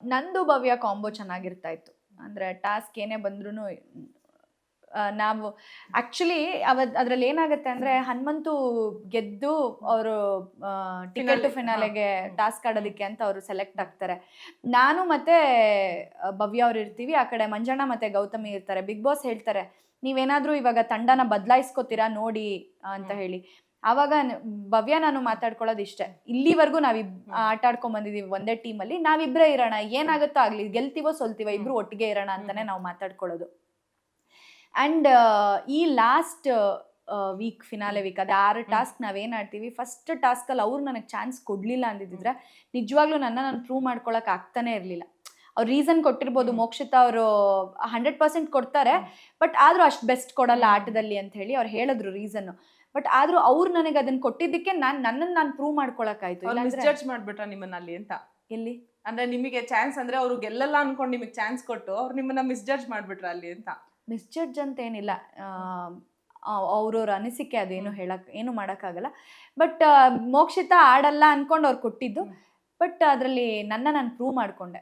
ನಂದು ಭವ್ಯ ಕಾಂಬೋ ಚೆನ್ನಾಗಿರ್ತಾ ಇತ್ತು. ಅಂದ್ರೆ ಟಾಸ್ಕ್ ಏನೇ ಬಂದ್ರೂನು ನಾವು ಆಕ್ಚುಲಿ ಅದ್ರಲ್ಲಿ ಏನಾಗುತ್ತೆ ಅಂದ್ರೆ ಹನುಮಂತು ಗೆದ್ದು ಅವರು ಟಿಕೆಟ್ Finale, ಫಿನಾಲೆಗೆ ಟಾಸ್ಕ್ ಹ್ಮ್. ಆಡೋದಕ್ಕೆ ಅಂತ ಅವರು ಸೆಲೆಕ್ಟ್ ಆಗ್ತಾರೆ. ನಾನು ಮತ್ತೆ ಭವ್ಯ ಅವ್ರು ಇರ್ತೀವಿ, ಆ ಕಡೆ ಮಂಜಣ್ಣ ಮತ್ತೆ ಗೌತಮಿ ಇರ್ತಾರೆ. ಬಿಗ್ ಬಾಸ್ ಹೇಳ್ತಾರೆ, ನೀವೇನಾದ್ರೂ ಇವಾಗ ತಂಡನ ಬದಲಾಯಿಸ್ಕೋತೀರಾ ನೋಡಿ ಅಂತ ಹೇಳಿ. ಆವಾಗ ಭವ್ಯ ನಾನು ಮಾತಾಡ್ಕೊಳ್ಳೋದು ಇಷ್ಟೇ, ಇಲ್ಲಿವರೆಗೂ ಆಟ ಆಡ್ಕೊಂಡ್ ಬಂದಿದೀವಿ ಒಂದೇ ಟೀಮಲ್ಲಿ, ನಾವಿಬ್ರೇ ಇರೋಣ, ಏನಾಗುತ್ತೋ ಆಗ್ಲಿ, ಗೆಲ್ತೀವೋ ಸೋಲ್ತೀವೋ ಇಬ್ರು ಒಟ್ಟಿಗೆ ಇರೋಣ ಅಂತಾನೆ ನಾವು ಮಾತಾಡ್ಕೊಳ್ಳೋದು. ಅಂಡ್ ಈ ಲಾಸ್ಟ್ ವೀಕ್ ಫಿನಾಲೆ ವೀಕ್ ಅದೇ 6 ಟಾಸ್ಕ್ ನಾವೇನ್ ಆಡ್ತೀವಿ, ಫಸ್ಟ್ ಟಾಸ್ಕ್ ಅಲ್ಲಿ ಅವ್ರು ನನಗೆ ಚಾನ್ಸ್ ಕೊಡ್ಲಿಲ್ಲ ಅಂದಿದ್ರೆ ನಿಜವಾಗ್ಲೂ ನಾನು ಪ್ರೂವ್ ಮಾಡ್ಕೊಳಕ್ ಆಗ್ತಾನೆ ಇರ್ಲಿಲ್ಲ. ಅವ್ರು ರೀಸನ್ ಕೊಟ್ಟಿರ್ಬೋದು, ಮೋಕ್ಷಿತಾ ಅವರು 100% ಕೊಡ್ತಾರೆ, ಬಟ್ ಆದ್ರೂ ಅಷ್ಟು ಬೆಸ್ಟ್ ಕೊಡಲ್ಲ ಆಟದಲ್ಲಿ ಅಂತ ಹೇಳಿ ಅವ್ರು ಹೇಳಿದ್ರು ರೀಸನ್. ಬಟ್ ಆದ್ರೂ ಅವ್ರು ನನಗೆ ಅದನ್ನ ಕೊಟ್ಟಿದ್ದಕ್ಕೆ ನನ್ನನ್ನು ನಾನು ಪ್ರೂವ್ ಮಾಡ್ಕೊಳಕ್ಕಾಯ್ತು. ಮಿಸ್ಜಡ್ಜ್ ಮಾಡ್ಬಿಟ್ರ ನಿಮ್ಮನ್ನ ಅಲ್ಲಿ ಅಂತ? ಎಲ್ಲಿ ಅಂದ್ರೆ ನಿಮಗೆ ಚಾನ್ಸ್ ಅಂದ್ರೆ ಅವ್ರು ಗೆಲ್ಲಲ್ಲ ಅನ್ಕೊಂಡು ನಿಮಗೆ ಚಾನ್ಸ್ ಕೊಟ್ಟು ಅವ್ರು ನಿಮ್ಮನ್ನ ಮಿಸ್ಜಡ್ಜ್ ಮಾಡ್ಬಿಟ್ರ ಅಲ್ಲಿ ಅಂತ? ಮಿಸ್ಜಡ್ಜ್ ಅಂತ ಏನಿಲ್ಲ, ಅವ್ರವ್ರ ಅನಿಸಿಕೆ, ಅದೇನು ಏನು ಮಾಡೋಕ್ಕಾಗಲ್ಲ. ಬಟ್ ಮೋಕ್ಷಿತಾ ಆಡಲ್ಲ ಅನ್ಕೊಂಡು ಅವ್ರು ಕೊಟ್ಟಿದ್ದು, ಬಟ್ ಅದರಲ್ಲಿ ನಾನು ಪ್ರೂವ್ ಮಾಡ್ಕೊಂಡೆ.